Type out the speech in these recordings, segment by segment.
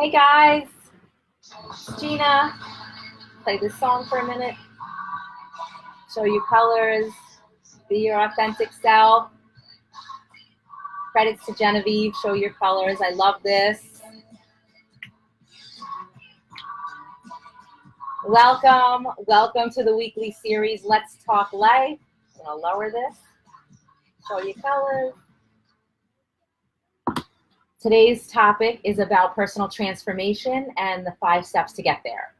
Hey guys, it's Gina. Play this song for a minute. Show your colors. Be your authentic self. Credits to Genevieve. Show your colors. I love this. Welcome to the weekly series, Let's Talk Life. I'm gonna lower this. Show your colors. Today's topic is about personal transformation and the 5 steps to get there.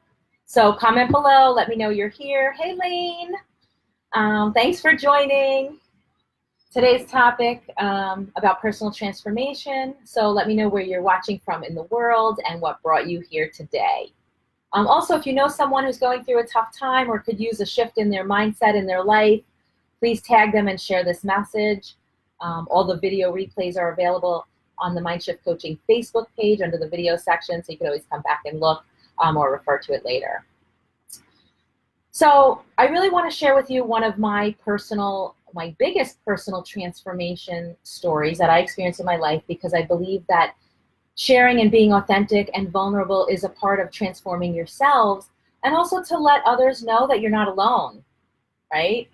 So comment below, let me know you're here. Hey Lane, thanks for joining. Today's topic about personal transformation. So let me know where you're watching from in the world and what brought you here today. Also, if you know someone who's going through a tough time or could use a shift in their mindset in their life, please tag them and share this message. All the video replays are available on the Mindshift Coaching Facebook page under the video section, so you can always come back and look or refer to it later. So I really want to share with you one of my biggest personal transformation stories that I experienced in my life, because I believe that sharing and being authentic and vulnerable is a part of transforming yourselves, and also to let others know that you're not alone, right?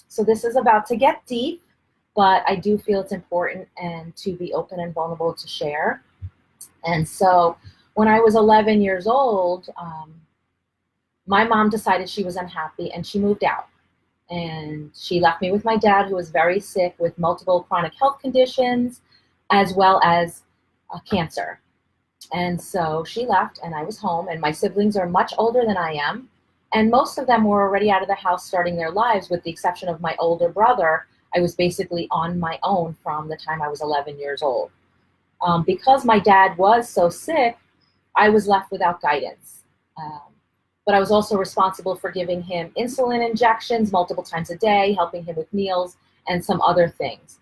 So this is about to get deep, but I do feel it's important and to be open and vulnerable to share. And so when I was 11 years old, my mom decided she was unhappy and she moved out. And she left me with my dad, who was very sick with multiple chronic health conditions, as well as cancer. And so she left and I was home, and my siblings are much older than I am. And most of them were already out of the house starting their lives, with the exception of my older brother. I was basically on my own from the time I was 11 years old. Because my dad was so sick, I was left without guidance. But I was also responsible for giving him insulin injections multiple times a day, helping him with meals, and some other things.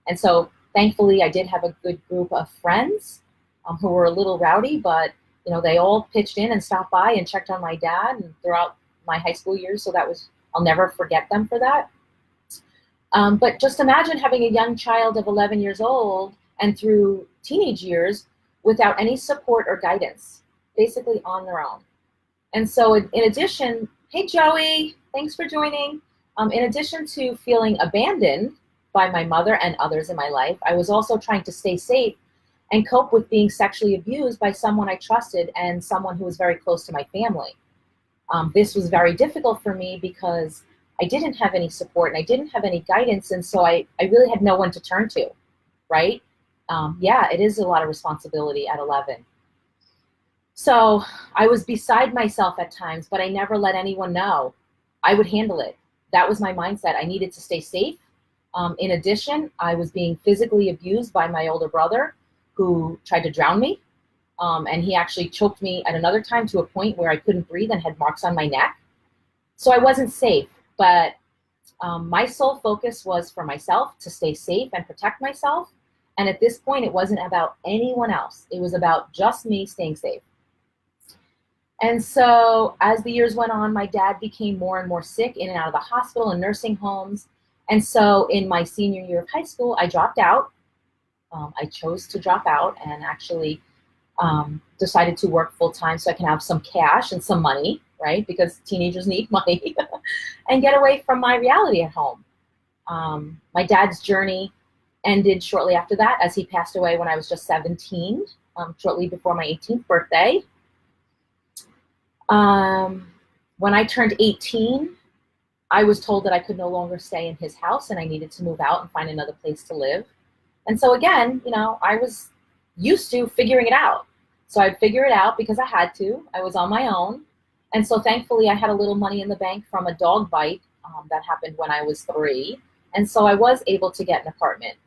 And so thankfully, I did have a good group of friends who were a little rowdy, but they all pitched in and stopped by and checked on my dad and throughout my high school years. So I'll never forget them for that. But just imagine having a young child of 11 years old and through teenage years without any support or guidance, basically on their own. And so in addition, hey Joey, thanks for joining. In addition to feeling abandoned by my mother and others in my life, I was also trying to stay safe and cope with being sexually abused by someone I trusted and someone who was very close to my family. This was very difficult for me because I didn't have any support and I didn't have any guidance, and so I really had no one to turn to, right? Yeah, it is a lot of responsibility at 11. So I was beside myself at times, but I never let anyone know. I would handle it. That was my mindset. I needed to stay safe. In addition, I was being physically abused by my older brother, who tried to drown me. And he actually choked me at another time to a point where I couldn't breathe and had marks on my neck. So I wasn't safe, but my sole focus was for myself, to stay safe and protect myself. And at this point, it wasn't about anyone else. It was about just me staying safe. And so as the years went on, my dad became more and more sick, in and out of the hospital and nursing homes. And so in my senior year of high school, I dropped out. I chose to drop out and actually decided to work full time so I can have some cash and some money, right? Because teenagers need money, and get away from my reality at home. My dad's journey ended shortly after that, as he passed away when I was just 17, shortly before my 18th birthday. When I turned 18, I was told that I could no longer stay in his house and I needed to move out and find another place to live. And so again, I was used to figuring it out. So I'd figure it out because I had to. I was on my own. And so thankfully I had a little money in the bank from a dog bite that happened when I was 3. And so I was able to get an apartment.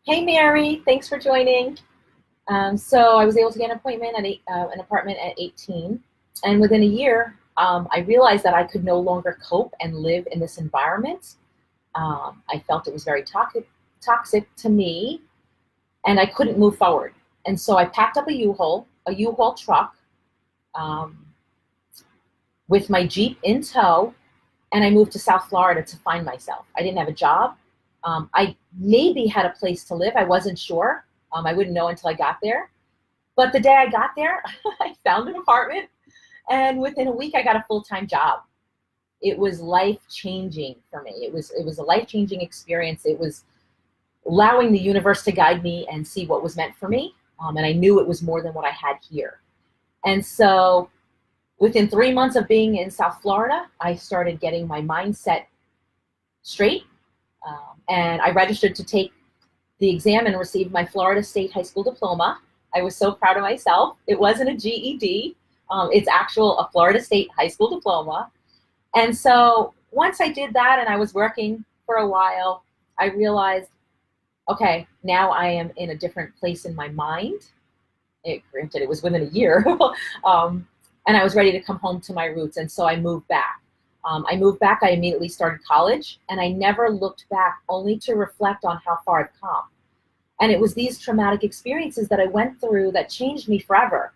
Hey Mary, thanks for joining. So I was able to get an apartment at 18. And within a year, I realized that I could no longer cope and live in this environment. I felt it was very toxic to me, and I couldn't move forward. And so I packed up a U-Haul truck with my Jeep in tow, and I moved to South Florida to find myself. I didn't have a job. I maybe had a place to live. I wasn't sure. I wouldn't know until I got there. But the day I got there, I found an apartment, and within a week I got a full-time job. It was life-changing for me. It was a life-changing experience. It was allowing the universe to guide me and see what was meant for me. And I knew it was more than what I had here. And so within 3 months of being in South Florida, I started getting my mindset straight. And I registered to take the exam and received my Florida State High School diploma. I was so proud of myself. It wasn't a GED. It's a Florida State High School diploma. And so once I did that and I was working for a while, I realized, okay, now I am in a different place in my mind. Granted, it was within a year. And I was ready to come home to my roots. And so I moved back. I immediately started college, and I never looked back, only to reflect on how far I've come. And it was these traumatic experiences that I went through that changed me forever.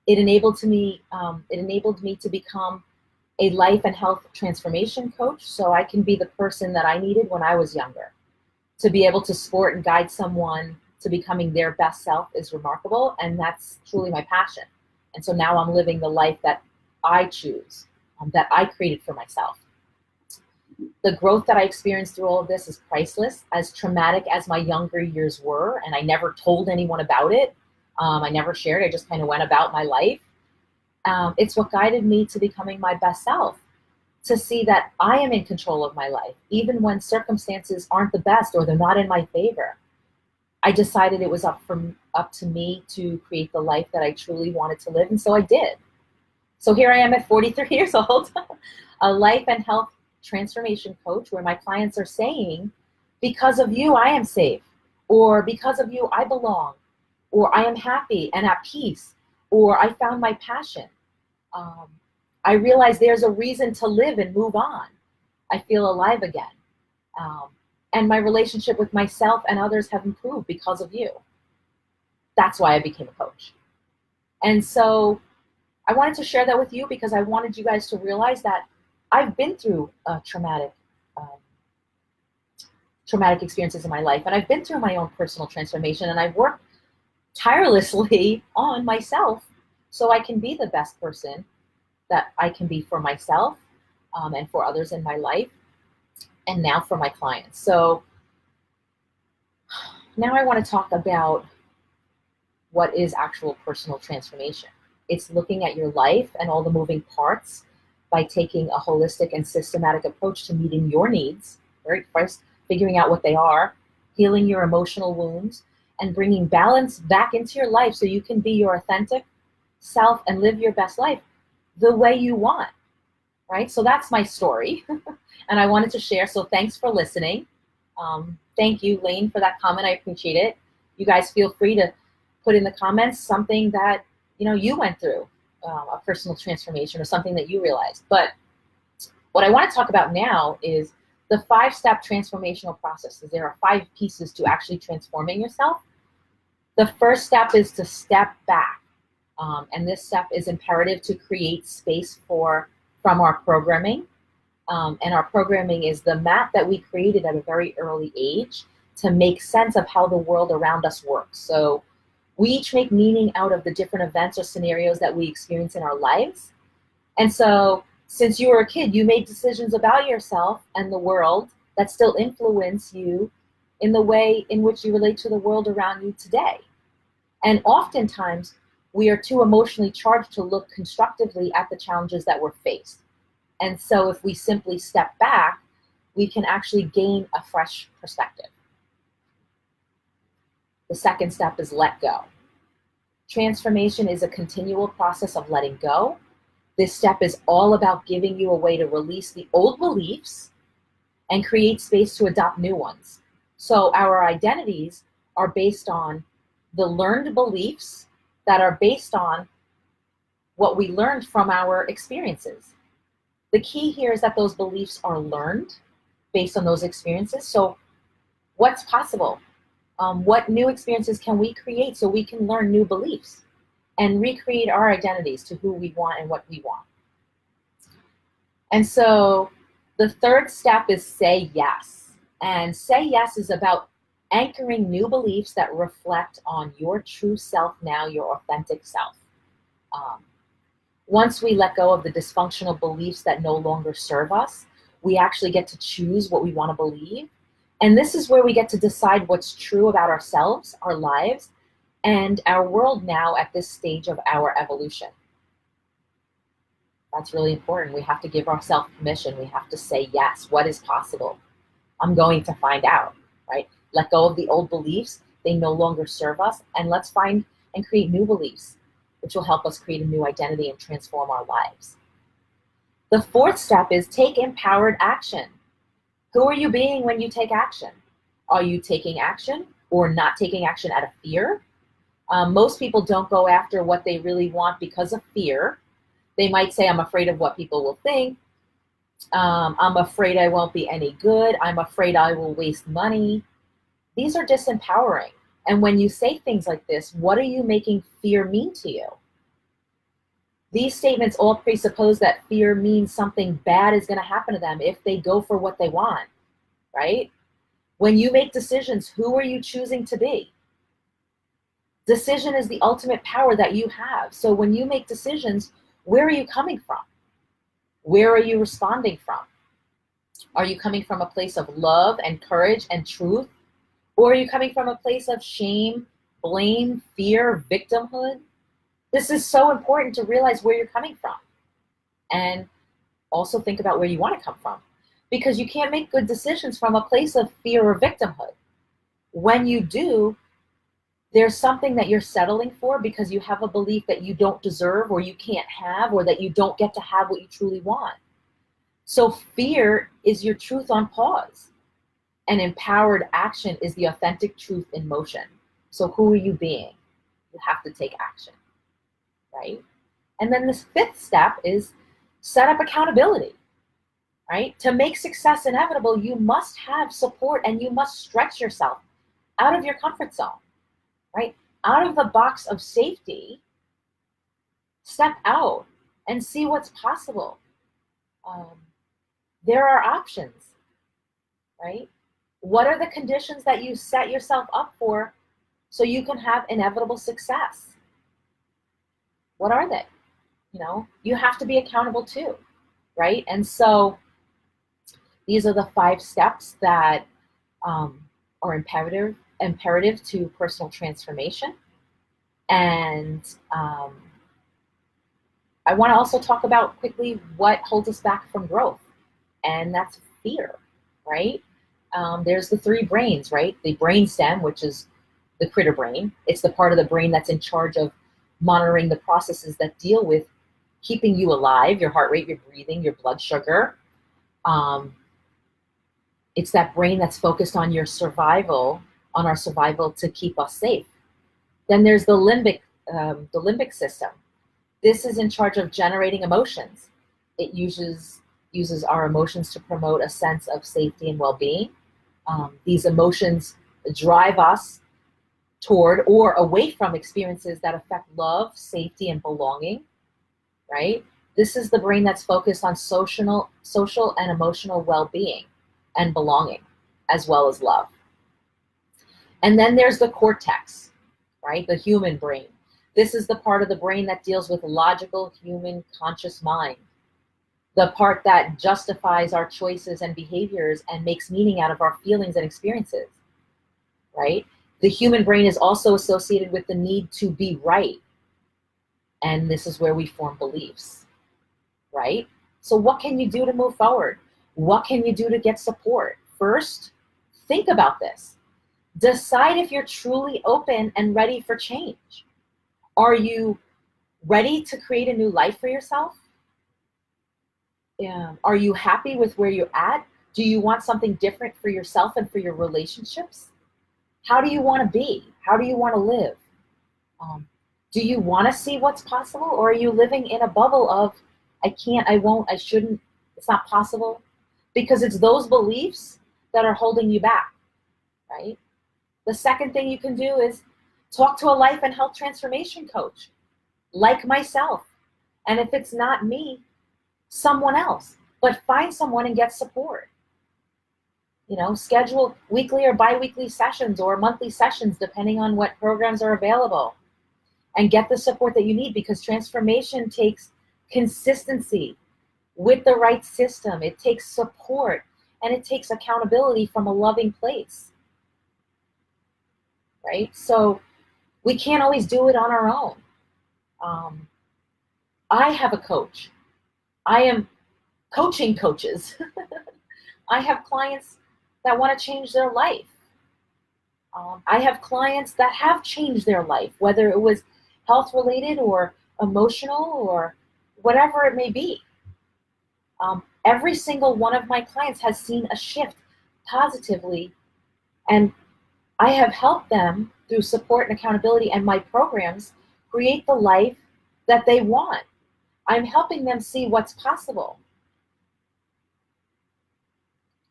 It enabled me to become a life and health transformation coach, so I can be the person that I needed when I was younger. To be able to support and guide someone to becoming their best self is remarkable, and that's truly my passion. And so now I'm living the life that I choose, that I created for myself. The growth that I experienced through all of this is priceless. As traumatic as my younger years were, and I never told anyone about it, I never shared, I just kind of went about my life. It's what guided me to becoming my best self, to see that I am in control of my life, even when circumstances aren't the best or they're not in my favor. I decided it was up to me to create the life that I truly wanted to live, and so I did. So here I am at 43 years old, a life and health transformation coach, where my clients are saying, because of you, I am safe, or because of you, I belong, or I am happy and at peace, or I found my passion. I realized there's a reason to live and move on. I feel alive again. And my relationship with myself and others have improved because of you. That's why I became a coach. And so I wanted to share that with you because I wanted you guys to realize that I've been through traumatic experiences in my life, and I've been through my own personal transformation, and I've worked tirelessly on myself so I can be the best person that I can be for myself and for others in my life, and now for my clients. So now I want to talk about what is actual personal transformation. It's looking at your life and all the moving parts by taking a holistic and systematic approach to meeting your needs, right? First, figuring out what they are, healing your emotional wounds, and bringing balance back into your life so you can be your authentic self and live your best life the way you want, right? So that's my story, and I wanted to share. So thanks for listening. Thank you, Lane, for that comment. I appreciate it. You guys feel free to put in the comments something that you went through, a personal transformation or something that you realized. But what I want to talk about now is the 5-step transformational processes. There are 5 pieces to actually transforming yourself. The first step is to step back. And this step is imperative to create space from our programming. And our programming is the map that we created at a very early age to make sense of how the world around us works. So we each make meaning out of the different events or scenarios that we experience in our lives. And so since you were a kid, you made decisions about yourself and the world that still influence you in the way in which you relate to the world around you today. And oftentimes, we are too emotionally charged to look constructively at the challenges that we're faced. And so if we simply step back, we can actually gain a fresh perspective. The second step is let go. Transformation is a continual process of letting go. This step is all about giving you a way to release the old beliefs and create space to adopt new ones. So our identities are based on the learned beliefs that are based on what we learned from our experiences. The key here is that those beliefs are learned based on those experiences. So what's possible? What new experiences can we create so we can learn new beliefs and recreate our identities to who we want and what we want? And so the third step is say yes. And say yes is about anchoring new beliefs that reflect on your true self now, your authentic self. Um, Once we let go of the dysfunctional beliefs that no longer serve us, we actually get to choose what we want to believe. And this is where we get to decide what's true about ourselves, our lives, and our world now at this stage of our evolution. That's really important. We have to give ourselves permission. We have to say, yes, what is possible? I'm going to find out, right? Let go of the old beliefs. They no longer serve us. And let's find and create new beliefs, which will help us create a new identity and transform our lives. The fourth step is take empowered action. Who are you being when you take action? Are you taking action or not taking action out of fear? Most people don't go after what they really want because of fear. They might say, I'm afraid of what people will think. I'm afraid I won't be any good. I'm afraid I will waste money. These are disempowering. And when you say things like this, what are you making fear mean to you? These statements all presuppose that fear means something bad is going to happen to them if they go for what they want, right? When you make decisions, who are you choosing to be? Decision is the ultimate power that you have. So when you make decisions, where are you coming from? Where are you responding from? Are you coming from a place of love and courage and truth? Or are you coming from a place of shame, blame, fear, victimhood? This is so important to realize where you're coming from. And also think about where you want to come from. Because you can't make good decisions from a place of fear or victimhood. When you do, there's something that you're settling for because you have a belief that you don't deserve or you can't have or that you don't get to have what you truly want. So fear is your truth on pause. And empowered action is the authentic truth in motion. So who are you being? You have to take action, right? And then this fifth step is set up accountability, right? To make success inevitable, you must have support and you must stretch yourself out of your comfort zone, right? Out of the box of safety, step out and see what's possible. There are options, right? What are the conditions that you set yourself up for so you can have inevitable success? What are they? You have to be accountable too, right? And so these are the 5 steps that are imperative to personal transformation. And I want to also talk about quickly what holds us back from growth, and that's fear, right? There's the 3 brains, right? The brain stem, which is the critter brain. It's the part of the brain that's in charge of monitoring the processes that deal with keeping you alive, your heart rate, your breathing, your blood sugar. It's that brain that's focused on your survival, on our survival to keep us safe. Then there's the limbic system. This is in charge of generating emotions. It uses our emotions to promote a sense of safety and well-being. These emotions drive us toward or away from experiences that affect love, safety, and belonging, right? This is the brain that's focused on social and emotional well-being and belonging, as well as love. And then there's the cortex, right? The human brain. This is the part of the brain that deals with logical, human, conscious mind. The part that justifies our choices and behaviors and makes meaning out of our feelings and experiences, right? The human brain is also associated with the need to be right. And this is where we form beliefs, right? So what can you do to move forward? What can you do to get support? First, think about this. Decide if you're truly open and ready for change. Are you ready to create a new life for yourself? Are you happy with where you're at? Do you want something different for yourself and for your relationships? How do you want to be? How do you want to live? Do you want to see what's possible, or are you living in a bubble of, I can't, I won't, I shouldn't, it's not possible? Because it's those beliefs that are holding you back, right? The second thing you can do is talk to a life and health transformation coach, like myself. And if it's not me, someone else. But find someone and get support. Schedule weekly or bi-weekly sessions or monthly sessions, depending on what programs are available, and get the support that you need, because transformation takes consistency with the right system. It takes support, and it takes accountability from a loving place, right? So we can't always do it on our own. I have a coach. I am coaching coaches. I have clients that want to change their life. I have clients that have changed their life, whether it was health related or emotional or whatever it may be. Every single one of my clients has seen a shift positively, and I have helped them through support and accountability and my programs create the life that they want. I'm helping them see what's possible.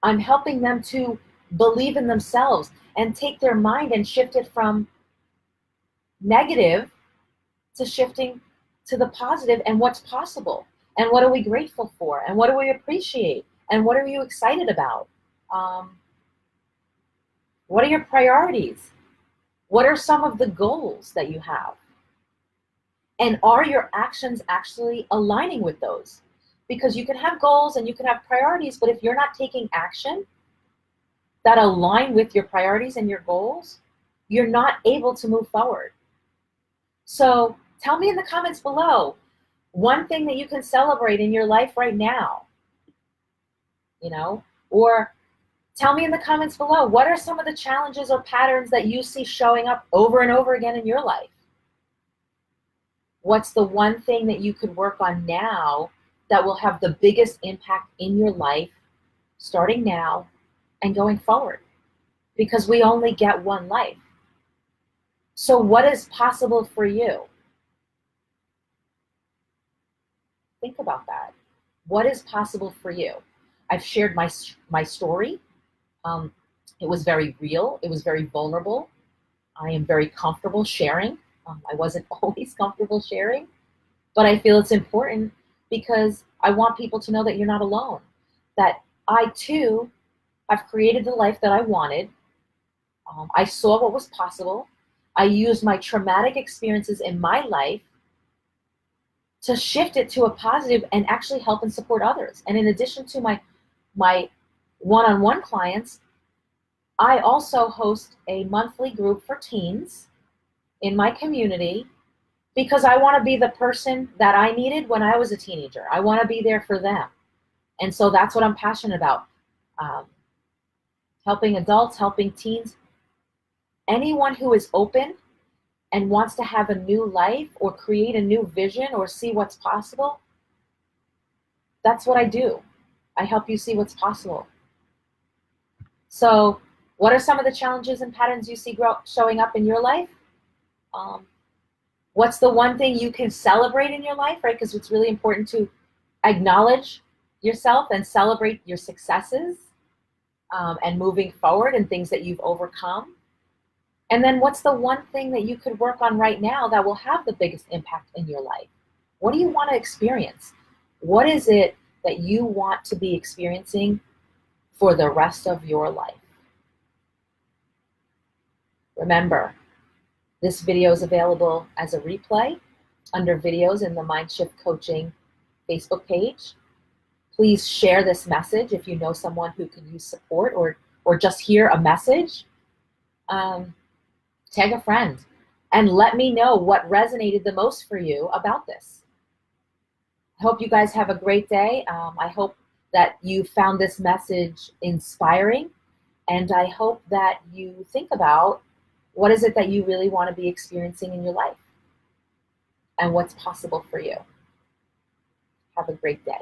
I'm helping them to believe in themselves and take their mind and shift it from negative to shifting to the positive and what's possible. And what are we grateful for? And what do we appreciate? And what are you excited about? What are your priorities? What are some of the goals that you have? And are your actions actually aligning with those? Because you can have goals and you can have priorities, but if you're not taking action that align with your priorities and your goals, you're not able to move forward. So tell me in the comments below, one thing that you can celebrate in your life right now, or tell me in the comments below, what are some of the challenges or patterns that you see showing up over and over again in your life? What's the one thing that you could work on now that will have the biggest impact in your life starting now and going forward? Because we only get one life. So what is possible for you? Think about that. What is possible for you? I've shared my story. It was very real. It was very vulnerable. I am very comfortable sharing. I wasn't always comfortable sharing, but I feel it's important because I want people to know that you're not alone, that I too have created the life that I wanted. I saw what was possible. I used my traumatic experiences in my life to shift it to a positive and actually help and support others. And in addition to my one-on-one clients, I also host a monthly group for teens in my community because I want to be the person that I needed when I was a teenager. I want to be there for them. And so that's what I'm passionate about. Helping adults, helping teens, anyone who is open and wants to have a new life or create a new vision or see what's possible. That's what I do. I help you see what's possible. So what are some of the challenges and patterns you see showing up in your life? What's the one thing you can celebrate in your life, right? Because it's really important to acknowledge yourself and celebrate your successes and moving forward and things that you've overcome. And then what's the one thing that you could work on right now that will have the biggest impact in your life? What do you want to experience? What is it that you want to be experiencing for the rest of your life? Remember, this video is available as a replay under videos in the Mindshift Coaching Facebook page. Please share this message if you know someone who can use support or just hear a message. Tag a friend and let me know what resonated the most for you about this. I hope you guys have a great day. I hope that you found this message inspiring, and I hope that you think about what is it that you really want to be experiencing in your life and what's possible for you. Have a great day.